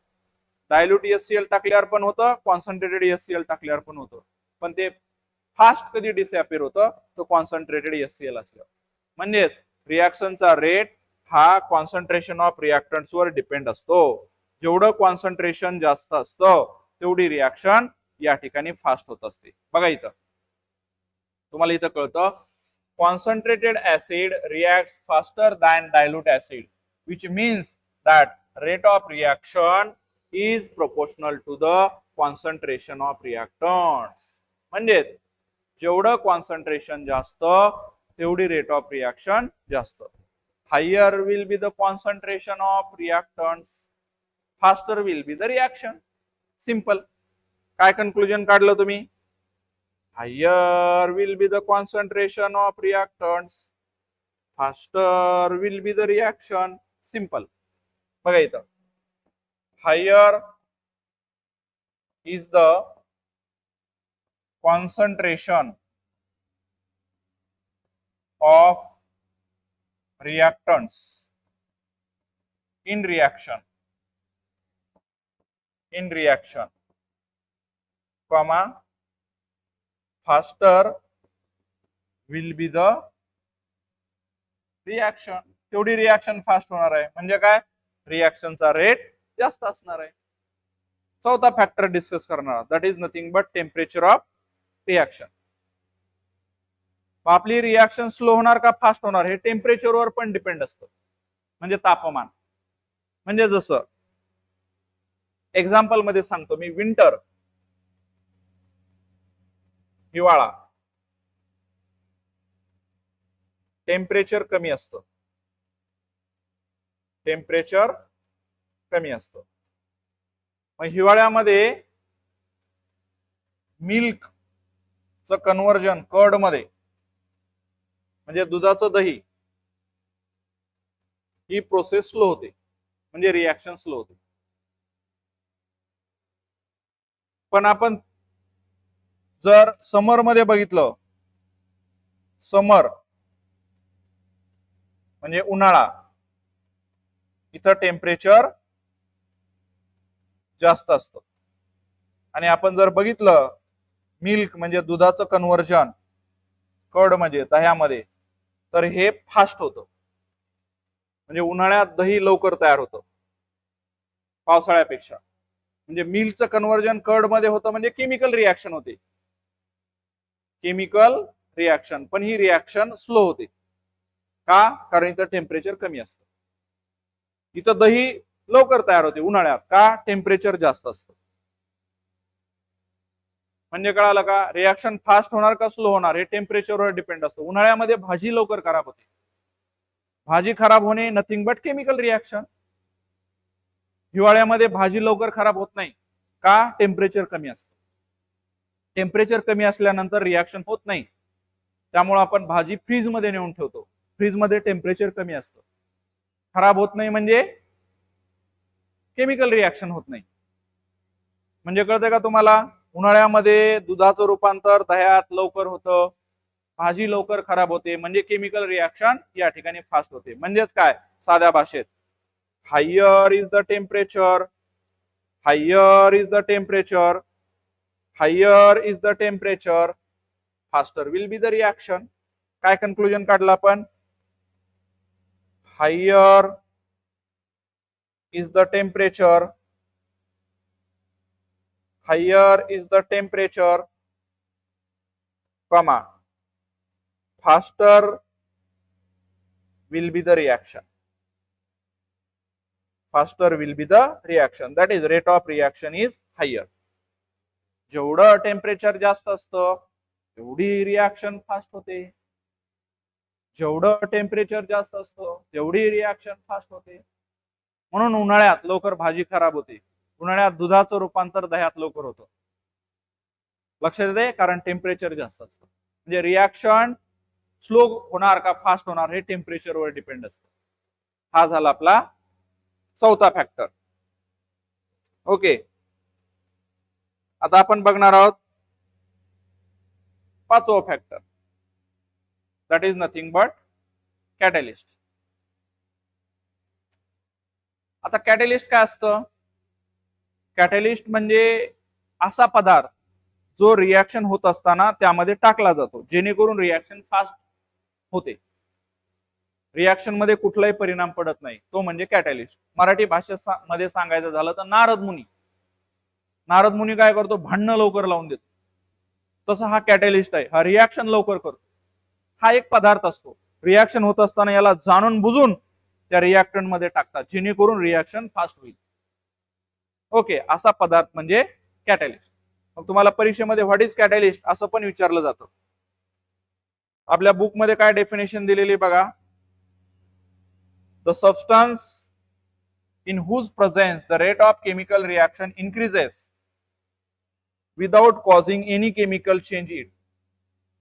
S1: डायल्यूट HCl टाकल्यावर पण होतं, कॉन्सन्ट्रेटेड HCl टाकल्यावर पण होतं. पण ते फास्ट कधी डिसअपिअर होतं? तो कॉन्सन्ट्रेटेड HCl असल्यावर. म्हणजेच रिॲक्शनचा रेट हा कॉन्सन्ट्रेशन ऑफ रिॲक्टंट्स वर डिपेंड असतो. जेवढं कॉन्सन्ट्रेशन जास्त असतं तेवढी रिॲक्शन या ठिकाणी फास्ट होत असते. बघा इथं तुम्हाला इथं कळतं concentrated acid reacts faster than dilute acid, which means that rate of reaction is proportional to the concentration of reactants. म्हणजे जेवढं कॉन्सन्ट्रेशन जास्त तेवढी रेट ऑफ रिॲक्शन जास्त. Higher will be the concentration of reactants, faster will be the reaction. Simple. काय conclusion काढलं तुम्ही? Higher will be the concentration of reactants, faster will be the reaction. Simple. बघा इथं higher is the concentration of reactants in reaction, comma, faster will be the reaction. तेवढी reaction fast होणार आहे म्हणजे काय? रिॲक्शनचा रेट जास्त असणार आहे. चौथा फॅक्टर डिस्कस करणार, that is nothing but temperature of reaction. आपली रिॲक्शन स्लो होणार का फास्ट होणार हे टेम्परेचरवर पण डिपेंड असतं, म्हणजे तापमान. म्हणजे जसं एक्झाम्पल मध्ये सांगतो मी, विंटर हिवाळा टेम्परेचर कमी असतं, टेम्परेचर कमी असतं. मग हिवाळ्यामध्ये मिल्क च कन्व्हर्जन कर्ड मध्ये म्हणजे दुधाचं दही, ही प्रोसेस स्लो होते म्हणजे रिॲक्शन स्लो होते. पण आपण जर समर मध्ये बघितलं, समर म्हणजे उन्हाळा, इथं टेम्परेचर जास्त असतं. आणि आपण जर बघितलं मिल्क म्हणजे दुधाचं कन्व्हर्जन कर्ड म्हणजे दह्यामध्ये, तर हे फास्ट होतं. म्हणजे उन्हाळ्यात दही लवकर तयार होतं पावसाळ्यापेक्षा. म्हणजे मिल्कचं कन्व्हर्जन कर्ड मध्ये होतं म्हणजे केमिकल रिॲक्शन होते. केमिकल रिॲक्शन, पण ही रिॲक्शन स्लो होते. का? कारण इथं टेम्परेचर कमी असतं. इथं दही लवकर तयार होते उन्हाळ्यात. का? टेम्परेचर जास्त असतं. म्हणजे कळालं का? रिॲक्शन फास्ट होणार का स्लो होणार हे टेम्परेचरवर डिपेंड असतं. उन्हाळ्यामध्ये भाजी लवकर खराब होते. भाजी खराब होणे नथिंग बट केमिकल रिॲक्शन. हिवाळ्यामध्ये भाजी लवकर खराब होत नाही. का? टेम्परेचर कमी असतं. टेम्परेचर कमी असल्यानंतर रिॲक्शन होत नाही. त्यामुळे आपण भाजी फ्रीज मध्ये नेऊन ठेवतो. फ्रीज मध्ये टेम्परेचर कमी असतं. खराब होत नाही म्हणजे केमिकल रिॲक्शन होत नाही. म्हणजे कळतंय का तुम्हाला? उन्हाळ्यामध्ये दुधाचं रूपांतर दह्यात लवकर होतं, भाजी लवकर खराब होते, म्हणजे केमिकल रिॲक्शन या ठिकाणी फास्ट होते. म्हणजेच काय? साध्या भाषेत, higher is the temperature, higher is the temperature, higher is the temperature, faster will be the reaction. काय कन्क्लुजन काढलं आपण? Higher is the temperature, higher is the temperature, comma, faster will be the reaction. Faster will be the reaction. That is, rate of reaction is higher. जेवढं temperature जास्त असतं तेवढी reaction fast होते. जेवढं temperature जास्त असतं तेवढी रिॲक्शन फास्ट होते. म्हणून उन्हाळ्यात लवकर भाजी खराब होते. उन्हाळ्यात दुधाचं रूपांतर दह्यात लवकर होतं. लक्षात येते? कारण टेम्परेचर जास्त असतं. म्हणजे रिॲक्शन स्लो होणार का फास्ट होणार हे टेम्परेचरवर डिपेंड असतं. हा झाला आपला चौथा फॅक्टर. ओके, आता आपण बघणार आहोत पाचवा factor. That is nothing but catalyst. आता कॅटलिस्ट काय असतं? कॅटलिस्ट म्हणजे असा पदार्थ जो रिॲक्शन होत असताना त्यामध्ये टाकला जातो जेणेकरून रिॲक्शन फास्ट होते. रिॲक्शन मध्ये कुठलाही परिणाम पडत नाही, तो म्हणजे कॅटलिस्ट. मराठी भाषेमध्ये सांगायचं झालं तर नारद मुनी. नारद मुनी काय करतो? भांडणं लवकर लावून देतो. तसं हा कॅटलिस्ट आहे. हा रिॲक्शन लवकर करतो. हा एक पदार्थ असतो, रिॲक्शन होत असताना याला जाणून बुजून त्या रिॲक्टंट मध्ये टाकतात जेणेकरून रिॲक्शन फास्ट होईल. ओके, असा पदार्थ म्हणजे कॅटलिस्ट. मग तुम्हाला परीक्षेमध्ये व्हॉट इज कॅटलिस्ट असं पण विचारलं जातं. आपल्या बुक मध्ये काय डेफिनेशन दिलेली बघा. The substance in whose presence the rate of chemical reaction increases without causing any chemical change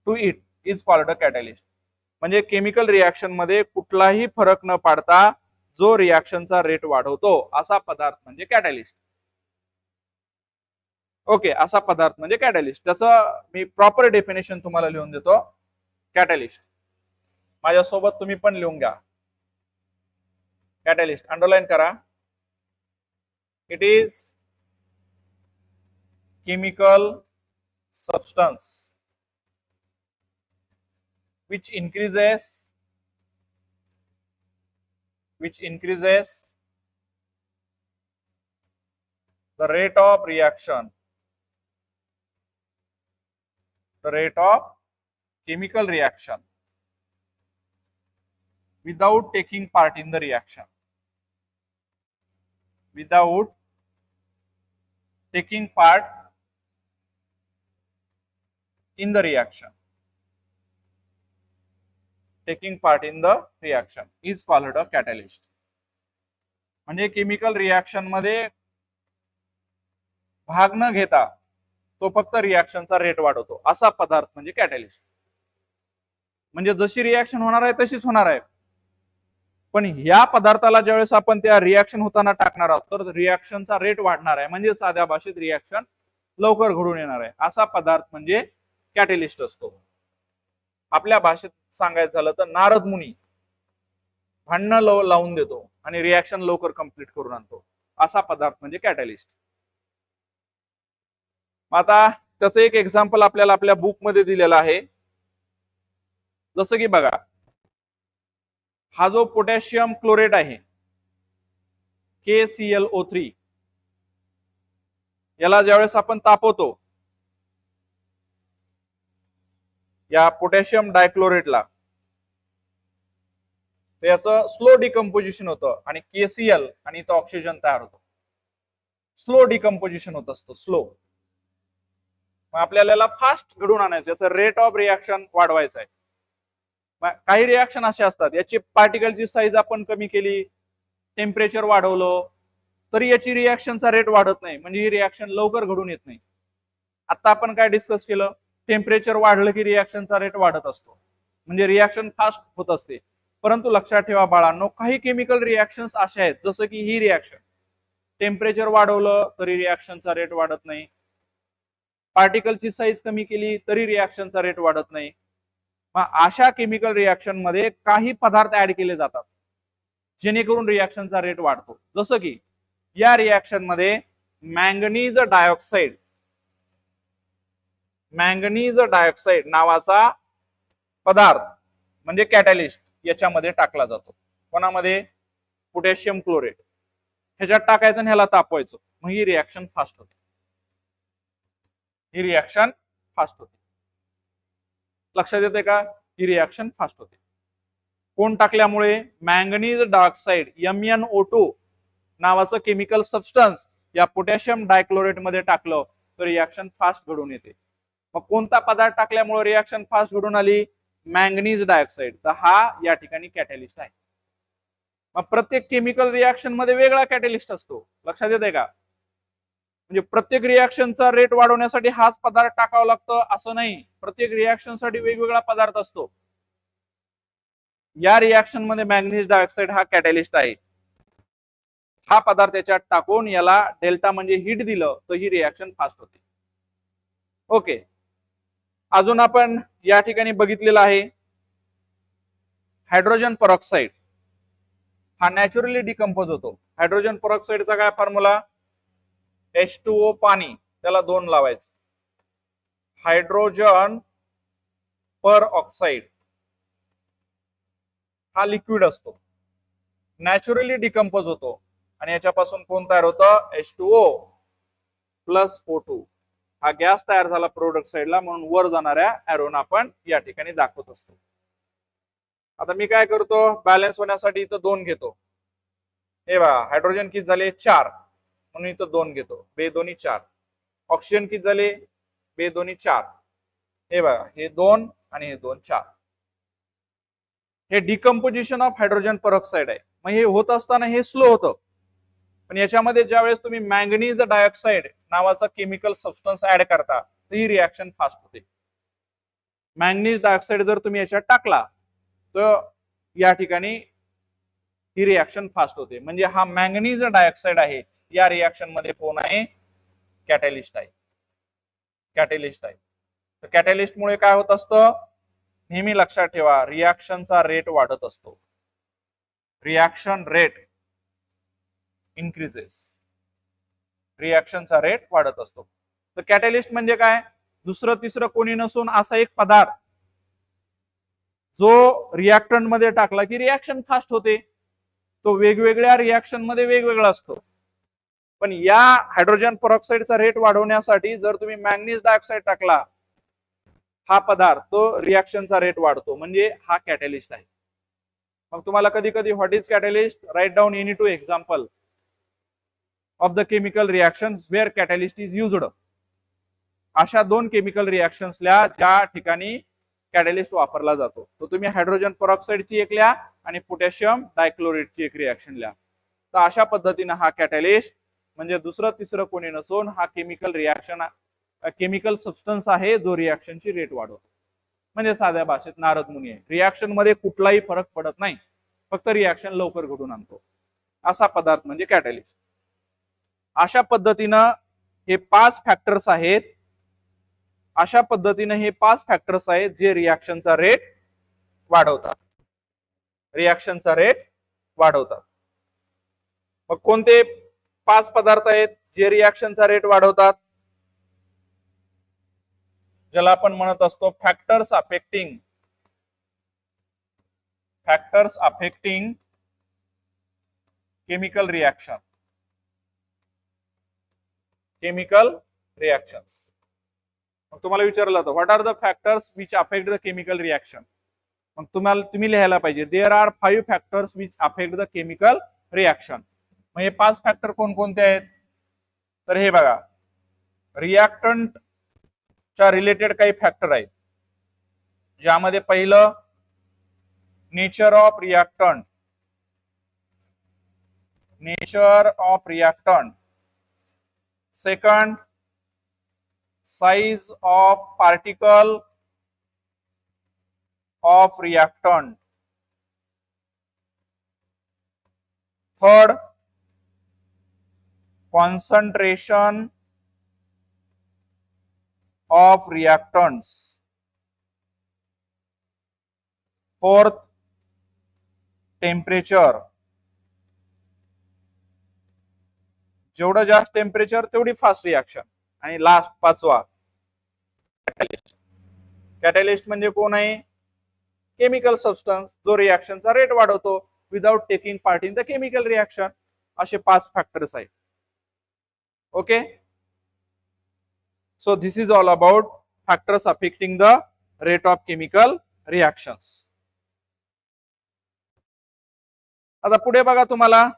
S1: to it is called a catalyst. म्हणजे केमिकल रिॲक्शन मध्ये कुठलाही फरक न पाडता जो रिॲक्शनचा रेट वाढवतो असा पदार्थ म्हणजे कॅटलिस्ट. ओके, असा पदार्थ म्हणजे कॅटलिस्ट. त्याचं मी प्रॉपर डेफिनेशन तुम्हाला लिहून देतो. कॅटलिस्ट माझ्यासोबत तुम्ही पण लिहून घ्या. कॅटलिस्ट अंडरलाईन करा. It is chemical substance which increases the rate of reaction, the rate of chemical reaction without taking part in the reaction, without taking part in the reaction, taking part in the reaction is called a catalyst. म्हणजे chemical reaction मध्ये भाग न घेता तो फक्त रिॲक्शनचा rate वाढवतो असा पदार्थ म्हणजे कॅटलिस्ट. म्हणजे जशी रिॲक्शन होणार आहे तशीच होणार आहे, पण या पदार्थाला ज्यावेळेस आपण त्या रिॲक्शन होताना टाकणार आहोत तर रिॲक्शनचा रेट वाढणार आहे. म्हणजे साध्या भाषेत रिॲक्शन लवकर घडून येणार आहे असा पदार्थ म्हणजे कॅटलिस्ट असतो. आपल्या भाषेत सांगायचं झालं तर नारद मुनी भांडणं लावून देतो आणि रिॲक्शन लवकर कंप्लीट करून आणतो, असा पदार्थ म्हणजे कॅटलिस्ट. आता त्याचं एक एक्झाम्पल आपल्याला आपल्या बुक मध्ये दिलेला आहे. जसं की बघा, हा जो पोटॅशियम क्लोरेट आहे KClO3, याला ज्यावेळेस आपण तापवतो, या पोटॅशियम डायक्लोरेटला, तर याचं स्लो डिकम्पोजिशन होतं आणि KCl आणि इथं ऑक्सिजन तयार होतो. स्लो डिकम्पोजिशन होत असतं, स्लो. मग आपल्याला फास्ट घडून आणायचं, याचं रेट ऑफ रिॲक्शन वाढवायचं आहे. काही रिॲक्शन असे असतात, याची पार्टिकलची साईज आपण कमी केली, टेम्परेचर वाढवलं, तरी याची रिॲक्शनचा रेट वाढत नाही, म्हणजे ही रिॲक्शन लवकर घडून येत नाही. आता आपण काय डिस्कस केलं, टेम्परेचर वाढलं की रिॲक्शनचा रेट वाढत असतो, म्हणजे रिॲक्शन फास्ट होत असते. परंतु लक्षात ठेवा बाळांनो, काही केमिकल रिॲक्शन्स अशा आहेत, जसं की ही रिॲक्शन, टेम्परेचर वाढवलं तरी रिॲक्शनचा रेट वाढत नाही, पार्टिकलची साईज कमी केली तरी रिॲक्शनचा रेट वाढत नाही. मग अशा केमिकल रिॲक्शन मध्ये काही पदार्थ ऍड केले जातात जेणेकरून रिॲक्शनचा रेट वाढतो. जसं की या रिॲक्शन मध्ये मॅंगनीज डायऑक्साईड नावाचा पदार्थ म्हणजे कॅटलिस्ट याच्यामध्ये टाकला जातो. कोणामध्ये? Potassium chlorate. ह्याच्यात टाकायचं आणि ह्याला तापवायचं, मग ही रिॲक्शन फास्ट होते. लक्षात येते का? ही रिॲक्शन फास्ट होते. कोण टाकल्यामुळे? मॅंगनीज डायऑक्साईड MnO2 नावाचं केमिकल सबस्टन्स या पोटॅशियम डायक्लोरेट मध्ये टाकलं तर रिॲक्शन फास्ट घडून येते. मग कोणता पदार्थ टाकल्यामुळे रिॲक्शन फास्ट घडून आली? Manganese dioxide. तर हा या ठिकाणी कॅटलिस्ट आहे. मग प्रत्येक केमिकल रिॲक्शन मध्ये वेगळा कॅटलिस्ट असतो, लक्षात येते का? म्हणजे प्रत्येक रिॲक्शनचा रेट वाढवण्यासाठी हाच पदार्थ टाकावा लागतो असं नाही, प्रत्येक रिॲक्शनसाठी वेगवेगळा पदार्थ असतो. या रिॲक्शन मध्ये मॅंगनीज डायऑक्साईड हा कॅटलिस्ट आहे. हा पदार्थ याच्यात टाकून याला डेल्टा म्हणजे हीट दिलं तर ही रिॲक्शन फास्ट होते. ओके, अजून आपण या ठिकाणी बघितलेलं आहे हायड्रोजन परऑक्साईड. हा नॅचरली डिकम्पोज होतो. हायड्रोजन परऑक्साईडचा काय फॉर्म्युला? H2O पाणी, त्याला 2 लावायचं. हायड्रोजन परऑक्साईड हा लिक्विड असतो, नॅचरली डिकम्पोज होतो आणि याच्यापासून कोण तयार होतं? H2O plus O2. हा गॅस तयार झाला प्रोडक्ट साइडला, म्हणून वर जाणाऱ्या एरोन आपण या ठिकाणी दाखवत असतो. आता मी काय करतो, बॅलन्स होण्यासाठी इथं 2 घेतो. हे बघा, हायड्रोजन किती झाले? 4, म्हणून इथं 2 घेतो. 2 दोन्ही 4. ऑक्सिजन किती झाले? 2 दोन्ही 4. हे बघा, हे 2 आणि हे 2 4. हे डिकम्पोजिशन ऑफ हायड्रोजन परऑक्साईड आहे. मग हे होत असताना हे स्लो होतं, पण याच्यामध्ये ज्यावेळेस तुम्ही मॅंगनीज डायऑक्साईड नावाचा केमिकल सबस्टन्स ऍड करता तर ही रिॲक्शन फास्ट होते. मॅंगनीज डायऑक्साईड जर तुम्ही याच्यात टाकला तर या ठिकाणी ही रिॲक्शन फास्ट होते. म्हणजे हा मॅंगनीज डायऑक्साईड आहे, या रिॲक्शन मध्ये कोण आहे? कॅटलिस्ट आहे. तर कॅटलिस्ट मुळे काय होत असतं? नेहमी लक्षात ठेवा, रिॲक्शनचा रेट वाढत असतो. रिॲक्शन रेट इन्क्रीजेस, रिॲक्शनचा रेट वाढत असतो. तर कॅटलिस्ट म्हणजे काय? दुसरं तिसरं कोणी नसून असा एक पदार्थ जो रिॲक्टंट मध्ये टाकला की रिॲक्शन फास्ट होते. तो वेगवेगळ्या रिॲक्शन मध्ये वेगवेगळा असतो. पण या हायड्रोजन परऑक्साईडचा रेट वाढवण्यासाठी जर तुम्ही मॅंगनीज डायऑक्साईड टाकला, हा पदार्थ, तो रिॲक्शनचा रेट वाढतो, म्हणजे हा कॅटलिस्ट आहे. मग तुम्हाला कधी कधी what is catalyst? Write down any 2 example of the chemical reactions where catalyst is used. अशा 2 केमिकल रिॲक्शन्सला ज्या ठिकाणी कॅटलिस्ट वापरला जातो. तो तुम्ही हायड्रोजन परऑक्साईडची एक लिहा आणि पोटॅशियम डायक्लोरेटची एक रिॲक्शन लिहा. तर अशा पद्धतीने हा कॅटलिस्ट म्हणजे दुसरं तिसरं कोणी नसून हा केमिकल सबस्टन्स आहे जो रिॲक्शनची रेट वाढवतो. म्हणजे साध्या भाषेत नारद मुनी आहे. रिॲक्शन मध्ये कुठलाही फरक पडत नाही, फक्त रिॲक्शन लवकर घडून आणतो, असा पदार्थ म्हणजे कॅटलिस्ट. अशा पद्धतीनं हे 5 फॅक्टर्स आहेत. अशा पद्धतीने हे 5 फॅक्टर्स आहेत जे रिॲक्शनचा रेट वाढवतात. मग कोणते 5 पदार्थ आहेत जे रिॲक्शनचा रेट वाढवतात? ज्याला आपण म्हणत असतो फॅक्टर्स अफेक्टिंग केमिकल रिॲक्शन. मग तुम्हाला विचारलं होतं what are the factors which affect the chemical reaction. मग तुम्ही लिहायला पाहिजे there are 5 factors which affect the chemical reaction. मग हे 5 फॅक्टर कोणकोणते आहेत? तर हे बघा, रिॲक्टंट च्या रिलेटेड काही फॅक्टर आहेत, ज्यामध्ये पहिलं nature of reactant, second size of particle of reactant, third concentration of reactants, fourth temperature. जेवढं जास्त टेम्परेचर तेवढी फास्ट रिॲक्शन. आणि लास्ट 5वा कॅटॅलिस्ट म्हणजे कोण आहे? केमिकल सबस्टन्स जो रिॲक्शनचा रेट वाढवतो without taking part in the chemical reaction. असे 5 फॅक्टर्स आहेत. Okay, so this is all about factors affecting the rate of chemical reactions. आता पुढे बघा, तुम्हाला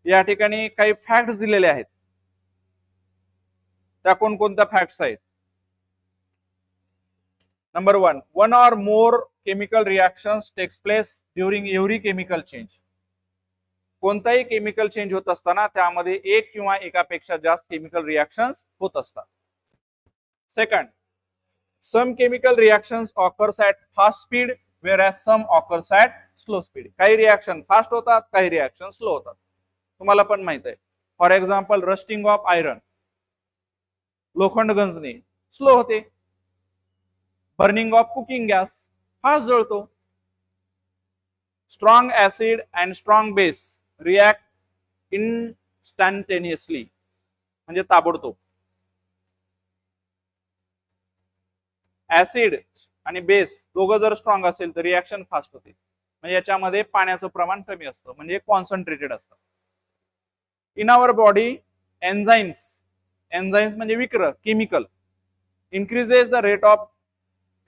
S1: या ठिकाणी काही फॅक्ट्स दिलेले आहेत. त्या कोणकोणत्या फॅक्ट्स आहेत? Number 1, one or more chemical reactions takes place during every chemical change. कोणताही केमिकल चेंज होत असताना त्यामध्ये एक किंवा एकापेक्षा जास्त केमिकल रिॲक्शन्स होत असतात. Second, some chemical reactions occurs at fast speed whereas some occurs at slow speed. काही रिॲक्शन फास्ट होतात, काही रिॲक्शन स्लो होतात. तुम्हाला पण माहित आहे. For example rusting of iron, लोखंड गंजणे स्लो होते. Burning of cooking gas fast जळतो. Strong acid and strong base react instantaneously, म्हणजे ताबडतोब. ऍसिड आणि बेस दोघं जर स्ट्रॉंग असेल तर रिॲक्शन फास्ट होते. म्हणजे याच्यामध्ये पाण्याचं प्रमाण कमी असतं, म्हणजे कॉन्सन्ट्रेटेड असतं. इन आवर बॉडी एन्झाइम्स म्हणजे विकर chemical increases the rate of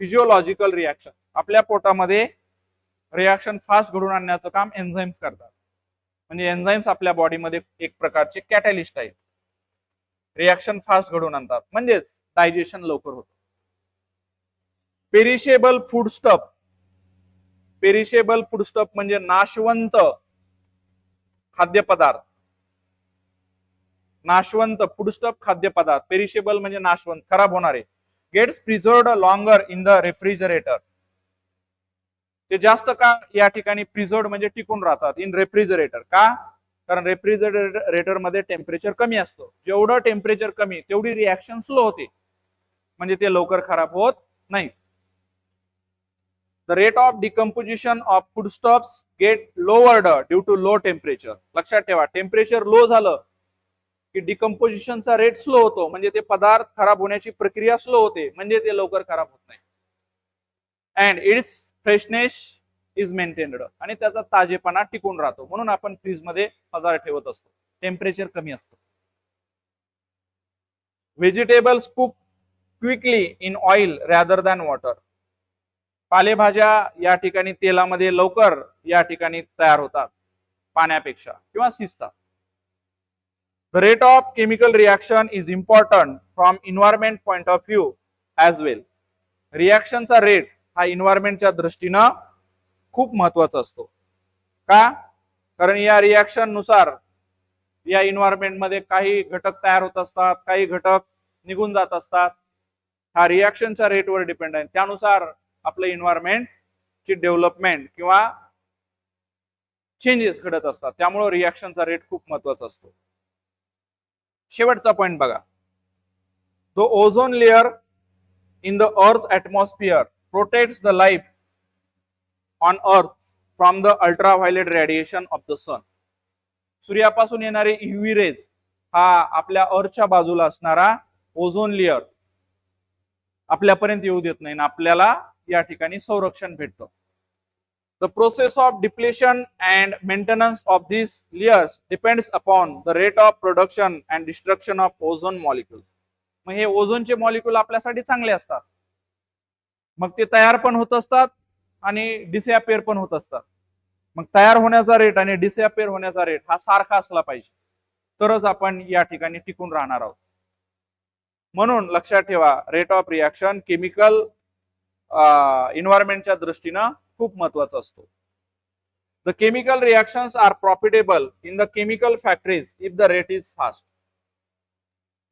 S1: physiological reaction. आपल्या पोटामध्ये रिॲक्शन फास्ट घडून आणण्याचं काम एन्झाइम्स करतात. म्हणजे एन्झाइम्स आपल्या बॉडीमध्ये एक प्रकारचे कॅटॅलिस्ट आहेत, रिॲक्शन फास्ट घडून आणतात, म्हणजेच डायजेशन लवकर होतं. पेरिशेबल फूडस्टफ म्हणजे नाशवंत खाद्यपदार्थ. खाद्यपदार्थ पेरिशेबल म्हणजे नाशवंत, खराब होणारे. Gets preserved longer in the refrigerator. ते जास्त काळ या ठिकाणी प्रिझर्व्ड म्हणजे टिकून राहतात इन रेफ्रिजरेटर. का? कारण रेफ्रिजरेटर मध्ये टेम्परेचर कमी असतं. जेवढं टेम्परेचर कमी तेवढी रिॲक्शन स्लो होते, म्हणजे ते लवकर खराब होत नाही. The rate of decomposition of foodstuffs get lowered due to low temperature. लक्षात ठेवा, टेम्परेचर लो झालं की डिकम्पोजिशनचा रेट स्लो होतो, म्हणजे ते पदार्थ खराब होण्याची प्रक्रिया स्लो होते, म्हणजे ते लवकर खराब होत नाही. And it's freshness is maintained, आणि त्याचा ताजेपणा टिकून राहतो. म्हणून आपण फ्रीज मध्ये पदार्थ ठेवत असतो, टेम्परेचर कमी असतं. Vegetables cook quickly in oil rather than water. पालेभाज्या या ठिकाणी तेलामध्ये लवकर या ठिकाणी तयार होतात पाण्यापेक्षा, किंवा शिजतात. The rate of chemical reaction is important from environment point of view as well. रिॲक्शनचा रेट हा इन्व्हायरमेंटच्या दृष्टीनं खूप महत्वाचा असतो. का? कारण या रिॲक्शन नुसार या इन्व्हायरमेंट मध्ये काही घटक तयार होत असतात, काही घटक निघून जात असतात. हा रिॲक्शनच्या रेटवर डिपेंड आहे. त्यानुसार आपलं इन्व्हायरमेंट ची डेव्हलपमेंट किंवा चेंजेस घडत असतात. त्यामुळे रिॲक्शनचा रेट खूप महत्वाचा असतो. शेवटचा पॉइंट बघा. The ozone layer in the earth atmosphere protects the life on earth from the ultraviolet radiation of the sun. सूर्यापासून येणारे UV रेज हा आपल्या अर्थच्या बाजूला असणारा ओझोन लेअर आपल्यापर्यंत येऊ देत नाही आणि आपल्याला या ठिकाणी संरक्षण भेटतं. The process of depletion and maintenance of these layers depends upon the rate of production and destruction of ozone molecules. मग हे ओझोनचे मॉलिक्यूल आपल्यासाठी चांगले असतात, मग ते तयार पण होत असतात आणि डिसअपिअर पण होत असतात. मग तयार होण्याचा रेट आणि डिसअपिअर होण्याचा रेट हा सारखा असला पाहिजे, तरच आपण या ठिकाणी टिकून राहणार आहोत. म्हणून लक्षात ठेवा, रेट ऑफ रिॲक्शन केमिकल एन्व्हायरमेंटच्या दृष्टीनं खूप महत्वाचा असतो. The chemical reactions are profitable in the chemical factories if the rate is fast.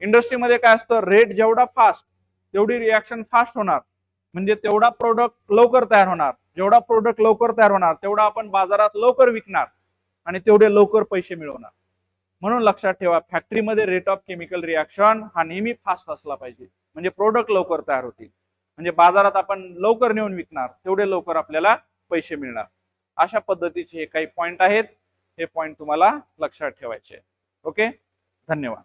S1: इंडस्ट्रीमध्ये काय असतं, रेट जेवढा फास्ट तेवढी रिॲक्शन फास्ट होणार, म्हणजे तेवढा प्रोडक्ट लवकर तयार होणार. जेवढा प्रोडक्ट लवकर तयार होणार तेवढा आपण बाजारात लवकर विकणार आणि तेवढे लवकर पैसे मिळवणार. म्हणून लक्षात ठेवा, फॅक्टरीमध्ये रेट ऑफ केमिकल रिॲक्शन हा नेहमी फास्ट असला पाहिजे, म्हणजे प्रोडक्ट लवकर तयार होतील, म्हणजे बाजारात आपण लवकर नेऊन विकणार, तेवढे लवकर आपल्याला पैसे मिळणार. अशा पद्धतीचे हे काही पॉइंट आहेत, हे पॉइंट तुम्हाला लक्षात ठेवायचे. ओके, धन्यवाद.